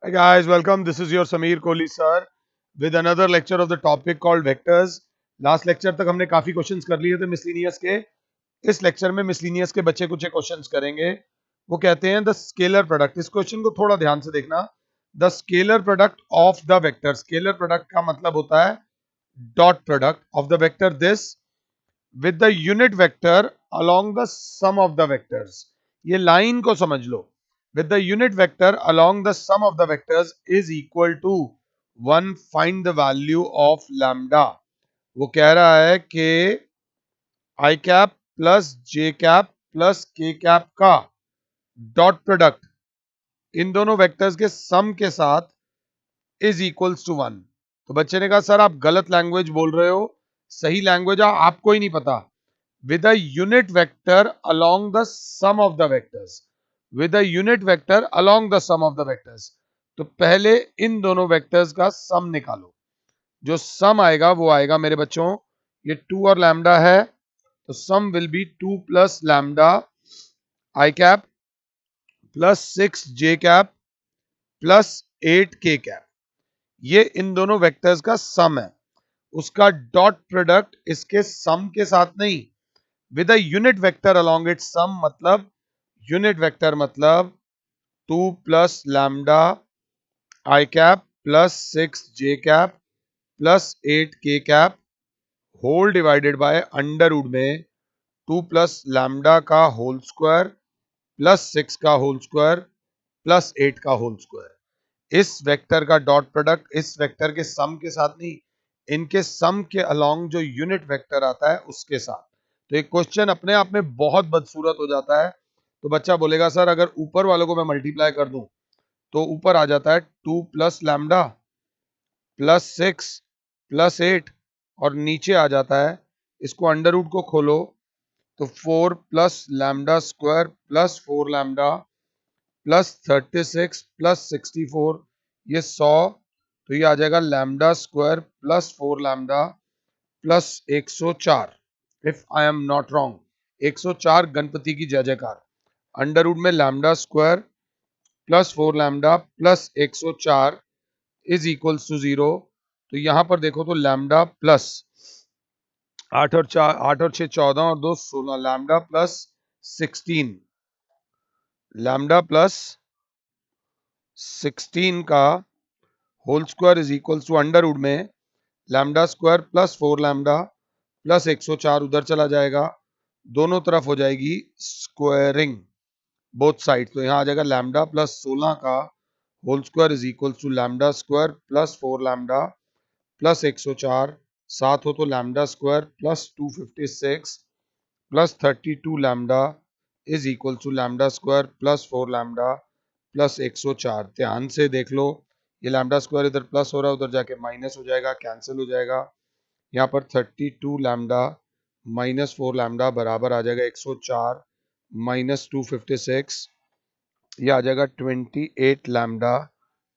Hi guys, welcome. This is your Sameer Kohli sir with another lecture of the topic called vectors. Last lecture तक हमने काफी questions कर लिए थे miscellaneous के. इस लेक्चर में मिसलिनियस के बचे कुछ क्वेश्चंस करेंगे. वो कहते हैं द स्केलर प्रोडक्ट. इस क्वेश्चन को थोड़ा ध्यान से देखना. The scalar product of the vector. Scalar product का मतलब होता है dot product of the vector this with the unit vector along the sum of the vectors. ये लाइन को समझ लो. with the unit vector along the sum of the vectors is equal to 1. Find the value of lambda. वो कह रहा है कि i cap plus j cap plus k cap का dot product in दोनों वेक्टर्स के सम के साथ इज इक्वल्स टू 1. तो बच्चे ने कहा सर आप गलत लैंग्वेज बोल रहे हो, सही लैंग्वेज आपको ही नहीं पता. with a unit vector along the sum of the vectors. with a unit vector along the sum of the vectors. तो पहले इन दोनों वेक्टर्स का सम निकालो. जो सम आएगा वो आएगा मेरे बच्चों, ये 2 और लैम्डा है, तो sum will be 2 plus lambda I cap plus 6 J cap plus 8 के कैप. ये इन दोनों वेक्टर्स का सम है. उसका डॉट प्रोडक्ट इसके सम के साथ नहीं, with a unit vector along it sum. मतलब यूनिट वेक्टर मतलब 2 प्लस लैम्डा आई कैप प्लस 6 जे कैप प्लस 8 के cap whole divided by under root में 2 प्लस लैम्डा का होल स्क्वायर प्लस 6 का होल स्क्वायर प्लस 8 का होल स्क्वायर. इस vector का dot product इस वेक्टर के सम के साथ नहीं, इनके सम के अलोंग जो यूनिट वेक्टर आता है उसके साथ. तो एक क्वेश्चन अपने आप में बहुत बदसूरत हो जाता है. तो बच्चा बोलेगा सर अगर ऊपर वालों को मैं मल्टीप्लाई कर दूं तो ऊपर आ जाता है 2 प्लस लैम्डा प्लस 6 प्लस 8 और नीचे आ जाता है, इसको अंडर रूट को खोलो तो 4 plus lambda square plus 4 lambda plus 36 plus 64, ये 100. तो ये आ जाएगा lambda square plus 4 lambda plus 104. If I am not wrong 104 Ganpati की जय जयकार. अंडर रूट में lambda square plus 4 lambda plus 104 is equals to 0. तो यहां पर देखो तो लैम्डा प्लस 8 और 6 14 और 2 16 लैम्डा प्लस 16 लैम्डा प्लस 16 का whole square is equals to under root में lambda square plus 4 lambda plus 104 उधर चला जाएगा, दोनों तरफ हो जाएगी स्क्वायरिंग बोथ साइड. तो यहाँ आ जाएगा लैम्डा प्लस 16 का whole square is equals to lambda square plus 4 lambda plus 104. साथ हो तो lambda square plus 256 plus 32 lambda is equal to lambda square plus 4 lambda plus 104. ध्यान से देख लो, ये लैम्डा स्क्वायर इधर प्लस हो रहा है, उधर जाके माइनस हो जाएगा, कैंसिल हो जाएगा. यहाँ पर 32 लैम्डा माइनस 4 लैम्डा बराबर आ जाएगा 104 माइनस 256, ये आ जाएगा 28 lambda.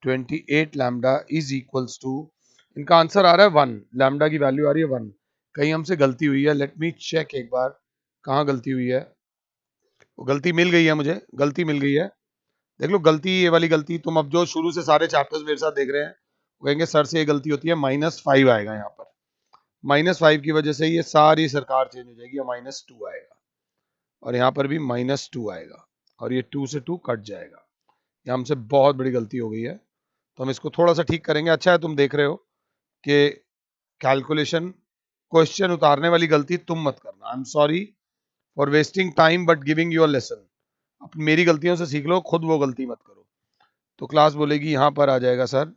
28 lambda is equals to, इनका आंसर आ रहा है 1, लैम्डा की वैल्यू आ रही है 1. कहीं हमसे गलती हुई है, लेट मी चेक एक बार कहाँ गलती हुई है. वो गलती मिल गई है, मुझे गलती मिल गई है. देख लो गलती, ये वाली गलती तुम अब जो शुरू से सारे चैप्टर्स मेरे साथ देख रहे हैं वो कहेंगे सर से ये गलती होती है. -5 आएगा यहाँ पर. -5 की वजह से ये सारी सरकार चेंज हो जाएगी, -2 आएगा और यहाँ पर भी -2 आएगा और ये 2 से 2 कट जाएगा. ये हमसे बहुत बड़ी गलती हो गई है, तो हम इसको थोड़ा सा ठीक करेंगे. अच्छा है तुम देख रहे हो कि कैलकुलेशन क्वेश्चन उतारने वाली गलती तुम मत करना. I am sorry for wasting time but giving you a lesson. अब मेरी गलतियों से सीख लो, खुद वो गलती मत करो. तो क्लास बोलेगी यहाँ पर आ जाएगा सर,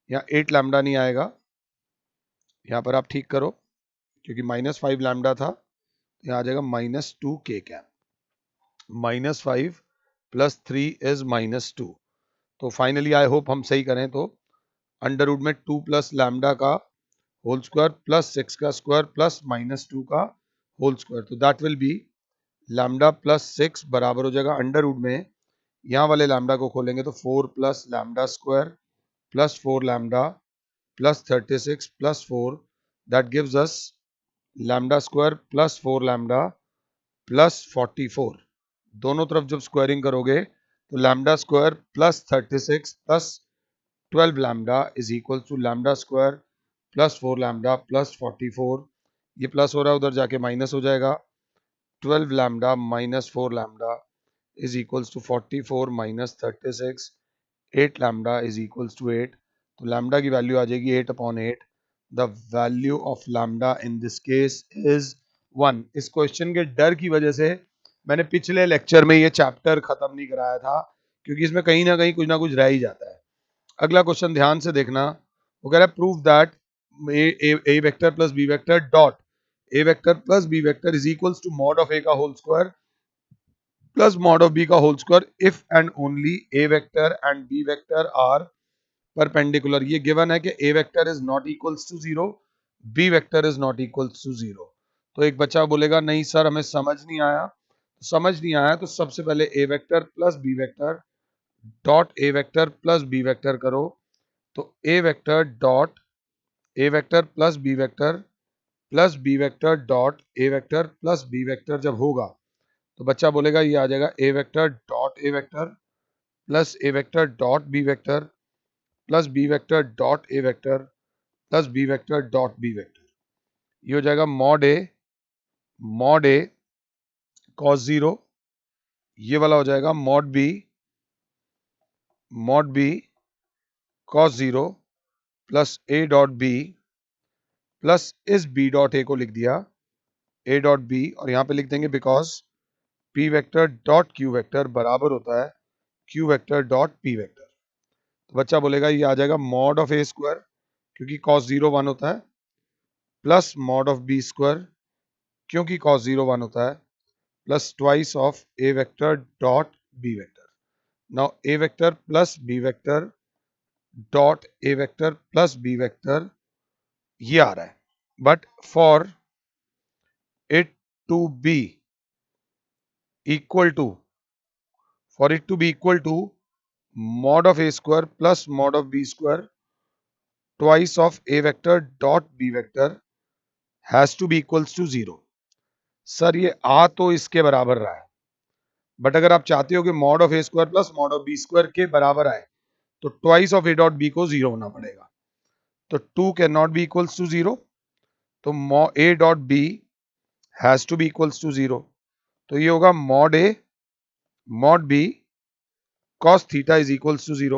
यहाँ 8 लैम्डा नहीं आएगा, यहाँ पर आप ठीक करो क्योंकि -5 लैम्डा था, यहाँ आ जाएगा -2 के कैप. -5 plus 3 is -2. तो फाइनली आई होप हम सही करें. तो अंडर रूट में 2 प्लस लैम्डा का होल स्क्वायर प्लस 6 का स्क्वायर प्लस -2 का होल स्क्वायर. तो that will B lambda plus 6 बराबर हो जाएगा अंडर रूट में, यहाँ वाले लैम्डा को खोलेंगे तो 4 plus lambda square plus 4 lambda plus 36 plus 4, that gives us lambda square plus 4 lambda plus 44. दोनों तरफ जब स्क्वायरिंग करोगे तो lambda square plus 36 plus 12 lambda is equal to lambda square plus 4 lambda plus 44, ये प्लस हो रहा है उधर जाके माइनस हो जाएगा। 12 lambda minus 4 lambda is equals to 44 minus 36, 8 lambda is equals to 8, तो लैम्डा की वैल्यू आ जाएगी 8/8। The value of lambda in this case is 1। इस क्वेश्चन के डर की वजह से मैंने पिछले लेक्चर में ये चैप्टर खत्म नहीं कराया था, क्योंकि इसमें कहीं ना कुछ रह ही जाता है। अगला क्वेश्चन ध्यान से देखना, वो कह रहा है prove that A vector plus B vector dot A vector plus B vector is equals to mod of A का whole square plus mod of B का whole square if and only A vector and B vector are perpendicular. ये given है कि A vector is not equals to zero, B vector is not equals to zero. तो एक बच्चा बोलेगा नहीं sir हमें समझ नहीं आया, तो समझ नहीं आया तो सबसे पहले A vector plus B vector dot A vector plus B vector करो। तो A vector dot A vector plus B vector dot A vector plus B vector जब होगा तो बच्चा बोलेगा ये आ जाएगा A vector dot A vector plus A vector dot B vector plus B vector dot A vector plus B vector dot B vector. ये हो जाएगा मॉड ए कॉस जीरो, ये वाला हो जाएगा mod b cos zero plus a dot b plus इस b dot a को लिख दिया ए डॉट बी, और यहां पे लिख देंगे because p vector dot q vector बराबर होता है q vector dot p vector. तो बच्चा बोलेगा ये आ जाएगा मॉड ऑफ ए स्क्वायर, क्योंकि कॉस जीरो 1 होता है, plus mod of b square क्योंकि कॉस जीरो 1 होता है, plus twice of a vector dot B vector. Now a vector plus B vector dot A vector plus B vector ये आ रहा है, but for it to be equal to mod of a square plus mod of b square twice of a vector dot b vector has to be equals to 0। Sir ये आ तो इसके बराबर रहा है, बट अगर आप चाहते हो कि mod of a square plus mod of b square के बराबर आए तो twice of a dot b को 0 होना पड़ेगा। तो 2 can not be equals to 0, तो a dot b has to be equals to 0। तो ये होगा mod b cos theta is equals to 0।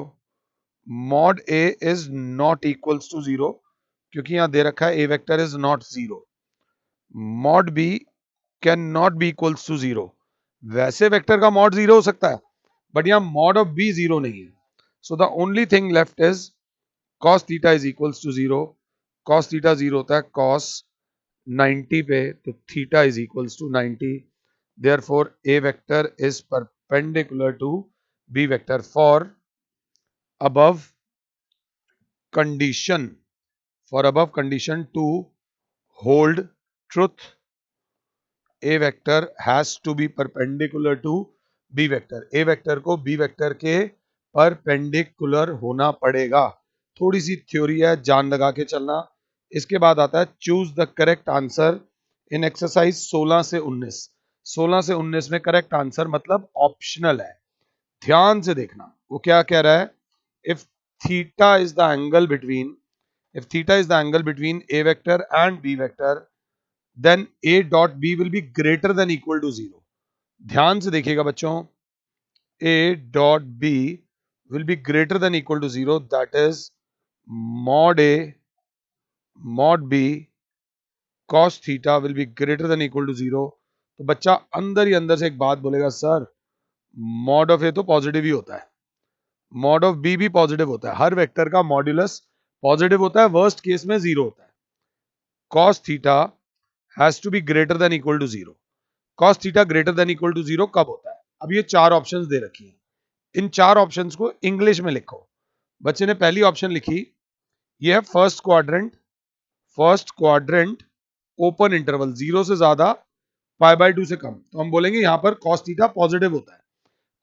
mod a is not equals to 0, क्योंकि यहां दे रखा है a vector is not 0। mod b can not be equals to 0। वैसे vector का mod 0 हो सकता है, बट यहां mod ऑफ b 0 नहीं है। So the only thing left is cos theta is equals to 0। cos theta 0 होता है cos 90 पे, तो theta is equals to 90। therefore a vector is perpendicular to b vector for above condition to hold truth a vector has to be perpendicular to b vector। a vector को b vector के perpendicular होना पड़ेगा। थोड़ी सी theory है, जान लगा के चलना। इसके बाद आता है choose the correct answer in exercise 16 से 19। 16 से 19 में करेक्ट आंसर मतलब ऑप्शनल है, ध्यान से देखना वो क्या कह रहा है। If theta is the angle between a vector and b vector then a dot b will be greater than equal to 0। ध्यान से देखिएगा बच्चों, a dot b will be greater than equal to 0, that is mod a mod b cos theta will be greater than equal to 0। तो बच्चा अंदर ही अंदर से एक बात बोलेगा, सर mod of a तो पॉजिटिव ही होता है, mod of b भी पॉजिटिव होता है, हर वेक्टर का मॉड्यूलस पॉजिटिव होता है, वर्स्ट केस में 0 होता है। cos theta has to be greater than equal to 0। cos theta greater than equal to 0 कब होता है? अब ये चार ऑप्शंस दे रखी हैं, इन चार ऑप्शंस को इंग्लिश में लिखो। बच्चे ने पहली ऑप्शन लिखी, ये है फर्स्ट क्वाड्रेंट ओपन इंटरवल 0 से ज्यादा π/2 से कम। तो हम बोलेंगे यहां पर cos थीटा पॉजिटिव होता है,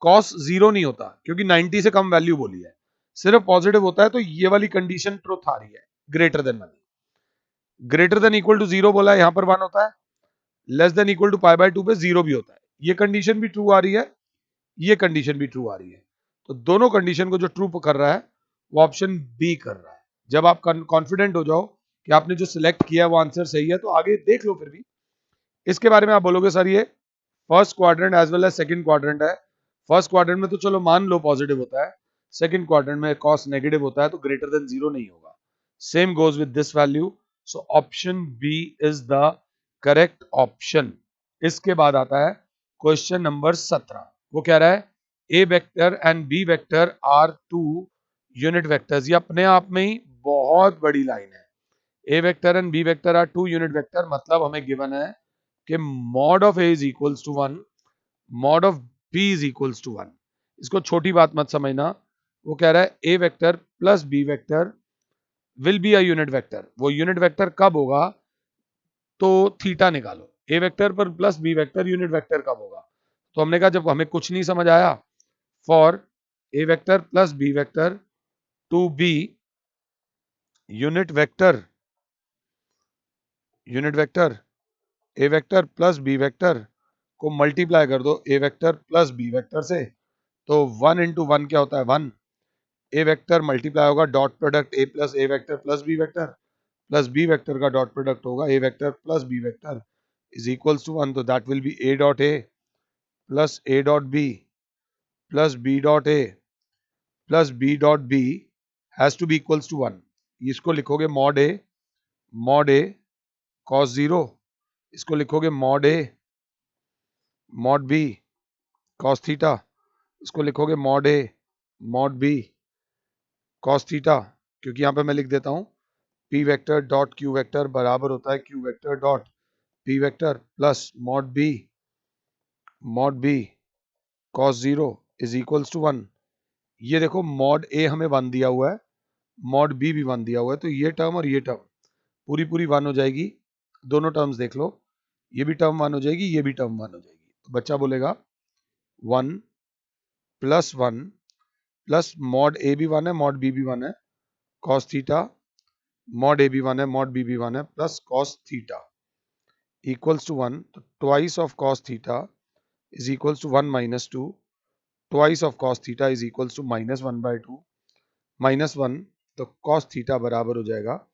cos 0 नहीं होता क्योंकि 90 से कम वैल्यू बोली है, सिर्फ पॉजिटिव होता है। तो ये वाली कंडीशन ट्रुथ आ रही है, ग्रेटर देन वाली। ग्रेटर देन इक्वल टू 0 बोला है, यहां पर 1 होता है, लेस देन इक्वल टू π/2 पे 0 भी होता है। ये कंडीशन भी ट्रू आ रही है, ये कंडीशन भी ट्रू आ रही है। तो दोनों कंडीशन को जो ट्रू कर रहा है वो ऑप्शन बी कर रहा है। जब आप कॉन्फिडेंट हो जाओ कि आपने जो सिलेक्ट किया है वो आंसर सही है, तो आगे देख लो फिर भी। इसके बारे में आप बोलोगे सर ये first quadrant as well as second quadrant है। फर्स्ट क्वाड्रेंट में तो चलो मान लो पॉजिटिव होता है, सेकंड क्वाड्रेंट में कॉस नेगेटिव होता है, तो ग्रेटर देन जीरो नहीं होगा। Same goes with this value, so option b is the correct option. इसके बाद आता है क्वेश्चन नंबर 17। वो कह रहा है A vector and B vector are two unit vectors. ये अपने आप में ही बहुत बड़ी लाइन है। A vector and B vector are two unit vector, मतलब हमें गिवन है कि mod of A is equals to 1, mod of B is equals to 1। इसको छोटी बात मत समझना। वो कह रहा है A vector plus B vector will be a unit vector. वो यूनिट वेक्टर कब होगा, तो थीटा निकालो। ए वेक्टर पर plus B vector unit vector कब होगा, तो हमने कहा जब हमें कुछ नहीं समझ आया, for A vector plus B vector to be unit vector, unit vector A vector plus B vector को मल्टीप्लाई कर दो A vector plus B vector से, तो 1 इंटू 1 क्या होता है 1। ए वेक्टर मल्टीप्लाई होगा dot product A plus A vector plus B vector का डॉट प्रोडक्ट होगा A vector plus B vector is equals to 1, तो that will be A dot a plus a dot b plus b dot a plus b dot b has to be equals to 1। इसको लिखोगे mod ए cos zero, इसको लिखोगे mod b cos theta, इसको लिखोगे mod b cos theta, क्योंकि यहाँ पे मैं लिख देता हूँ p vector dot q vector बराबर होता है q vector dot p vector plus mod b cos zero is equals to 1। ये देखो मॉड ए हमें 1 दिया हुआ है, मॉड बी भी 1 दिया हुआ है, तो ये टर्म और ये टर्म पूरी पूरी 1 हो जाएगी। दोनों टर्म्स देख लो, ये भी टर्म 1 हो जाएगी, ये भी टर्म 1 हो जाएगी, तो बच्चा बोलेगा 1 प्लस 1 प्लस मॉड ए भी 1 है मॉड बी भी 1 है कॉस थीटा, मॉड ए भी 1 है मॉड बी भी 1 है plus cos theta equals to 1, तो twice of cos theta is equals to 1 minus 2, twice of cos theta is equals to minus 1 by 2, minus 1, तो कॉस थीटा बराबर हो जाएगा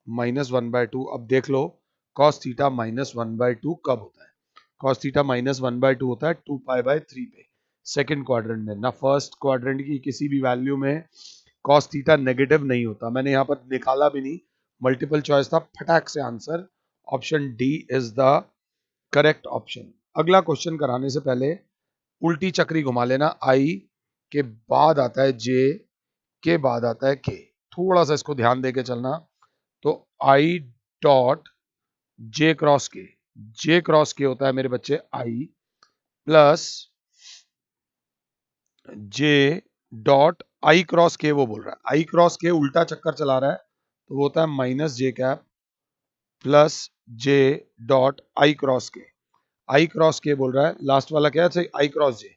माइनस 1 बाय 2। अब देख लो कॉस थीटा माइनस 1 बाय 2 कब होता है। कॉस थीटा माइनस 1 बाय 2 होता है 2 पाई बाय 3 पे, सेकंड क्वाड्रेंट में ना। फर्स्ट क्वाड्रेंट की किसी भी वैल्यू में कॉस थीटा नेगेटिव नहीं होता। मैंने यहाँ पर निकाला भी नहीं, मल्टीपल चॉइस था, फटाक से answer option D is the correct option. अगला क्वेश्चन कराने से पहले उल्टी चक्री घुमा लेना। आई के बाद आता है जे, के बाद आता है के, थोड़ा सा इसको ध्यान देके चलना। तो आई डॉट जे क्रॉस के, जे क्रॉस के होता है मेरे बच्चे I plus J dot I cross K. वो बोल रहा है आई क्रॉस के उल्टा चक्कर चला रहा है, तो वो होता है minus J cap plus J dot I cross के। आई क्रॉस के बोल रहा है, लास्ट वाला क्या है आई क्रॉस जे,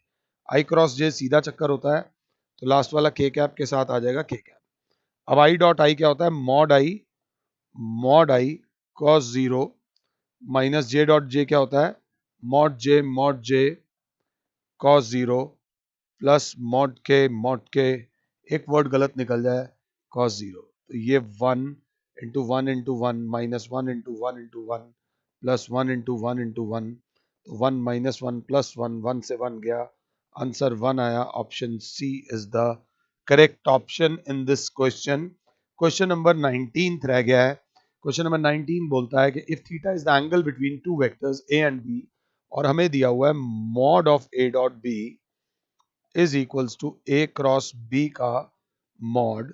आई क्रॉस जे सीधा चक्कर होता है, तो लास्ट वाला के कैप के साथ आ जाएगा के कैप। अब आई डॉट आई क्या होता है mod I cos zero minus J dot J क्या होता है मॉड जे कॉस जीरो प्लस मॉड के एक वर्ड गलत निकल जाए कॉस जीरो, तो ये 1 माइनस 1 प्लस 1 तो 1 - 1 प्लस 1 से 1 गया, आंसर 1 आया। Option c is the correct option in this question. Question number 19 रह गया है। क्वेश्चन नंबर 19 बोलता है कि if theta is the angle between two vectors a and b, और हमें दिया हुआ है mod of a dot b is equals to a cross b का मॉड,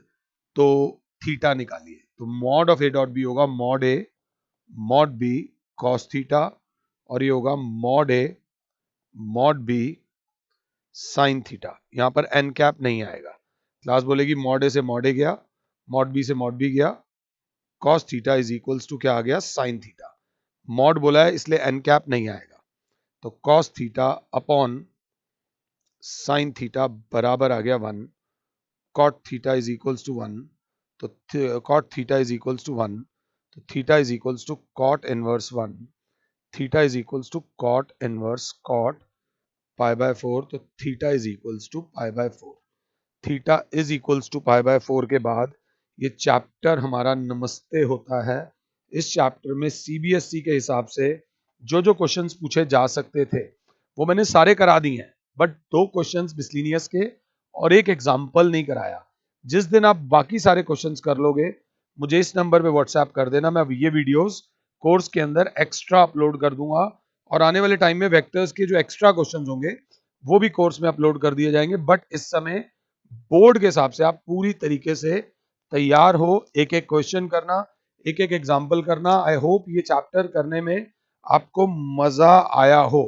तो थीटा निकालिए। तो mod of a dot b होगा मॉड बी कॉस थीटा, और ये होगा मॉड बी साइन थीटा। यहां पर एन कैप नहीं आएगा, क्लास बोलेगी मॉड ए से मॉड ए गया, मॉड बी से मॉड बी गया, cos theta is equals to क्या आ गया साइन थीटा। मॉड बोला है इसलिए एन कैप नहीं आएगा, तो cos theta upon sine theta बराबर आ गया 1, cot theta is equals to 1, तो cot theta is equals to 1, तो theta is equals to cot inverse 1, theta is equals to cot inverse cot pi by 4, तो theta is equals to pi by 4। Theta is equals to pi by 4 के बाद ये chapter हमारा नमस्ते होता है। इस चैप्टर में सीबीएसई के हिसाब से जो जो क्वेश्चंस पूछे जा सकते थे वो मैंने सारे करा दिए हैं, बट 2 क्वेश्चंस मिसलिनियस के और एक एग्जाम्पल नहीं कराया। जिस दिन आप बाकी सारे क्वेश्चंस कर लोगे मुझे इस नंबर पे व्हाट्सएप कर देना, मैं ये वीडियोस कोर्स के अंदर एक्स्ट्रा अपलोड कर दूंगा और आने वाले टाइम में वेक्टर्स के जो एक्स्ट्रा क्वेश्चंस होंगे वो भी कोर्स में अपलोड कर दिए जाएंगे। बट इस समय बोर्ड के हिसाब से आप पूरी तरीके से तैयार हो, एक एक क्वेश्चन करना, एक एक एग्जाम्पल करना। आई होप ये चैप्टर करने में आपको मजा आया हो,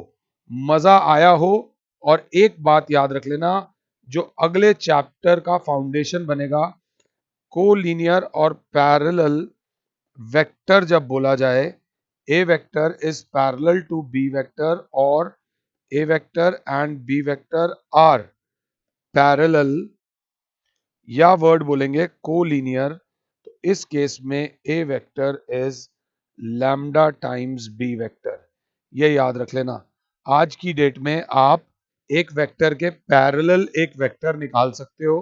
मजा आया हो। और एक बात याद रख लेना, जो अगले चैप्टर का फाउंडेशन बनेगा, कोलिनियर और पैरेलल वेक्टर जब बोला जाए, A vector is parallel to B vector और A vector and B vector are parallel, या वर्ड बोलेंगे कोलिनियर, तो इस केस में A vector is lambda times B vector. ये याद रख लेना। आज की डेट में आप एक वेक्टर के पैरेलल एक वेक्टर निकाल सकते हो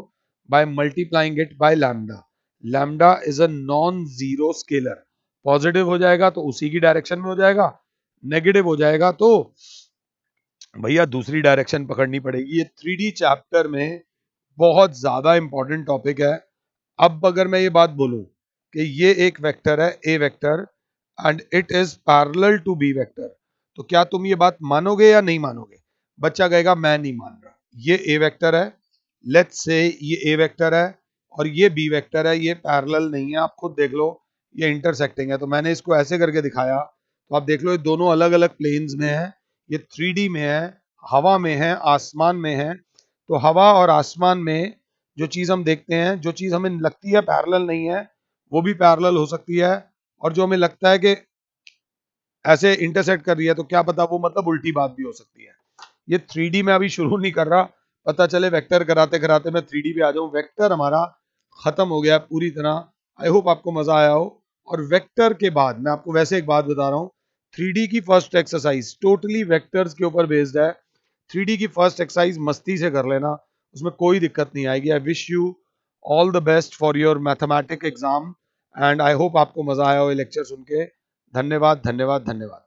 by multiplying it by lambda. Lambda is a non zero scalar, positive हो जाएगा तो उसी की डायरेक्शन में हो जाएगा, नेगेटिव हो जाएगा तो भैया दूसरी डायरेक्शन पकड़नी पड़ेगी। ये 3D चैप्टर में बहुत ज्यादा इंपॉर्टेंट टॉपिक है। अब अगर मैं ये बात बोलूं कि ये एक वेक्टर है A vector and it is parallel to B vector, तो क्या तुम ये बात मानोगे या नहीं मानोगे? बच्चा कहेगा मैं नहीं मान रहा। ये ए वेक्टर है, लेट्स से ये ए वेक्टर है और ये बी वेक्टर है, ये पैरेलल नहीं है, आप खुद देख लो, ये इंटरसेक्टिंग है। तो मैंने इसको ऐसे करके दिखाया, तो आप देख लो ये दोनों अलग अलग प्लेन्स में है, ये 3D में है, हवा में है, आसमान में है। तो हवा और आसमान में जो चीज हम देखते हैं, जो चीज हमें लगती है पैरेलल नहीं है, वो भी पैरेलल हो सकती है, और जो हमें लगता है कि ऐसे इंटरसेक्ट कर रही है, तो क्या पता वो मतलब उल्टी बात भी हो सकती है। ये 3D में अभी शुरू नहीं कर रहा, पता चले वेक्टर कराते कराते मैं 3D पे आ जाऊं। वेक्टर हमारा खत्म हो गया पूरी तरह। आई होप आपको मजा आया हो। और वेक्टर के बाद मैं आपको वैसे एक बात बता रहा हूँ, 3D की फर्स्ट एक्सरसाइज टोटली वेक्टर्स के ऊपर बेस्ड है। 3D की फर्स्ट एक्सरसाइज मस्ती से कर लेना, उसमें कोई दिक्कत नहीं आएगी। I wish you all the best for your mathematic exam and I hope आपको मजा आया हो ये लेक्चर सुन के। धन्यवाद धन्यवाद धन्यवाद।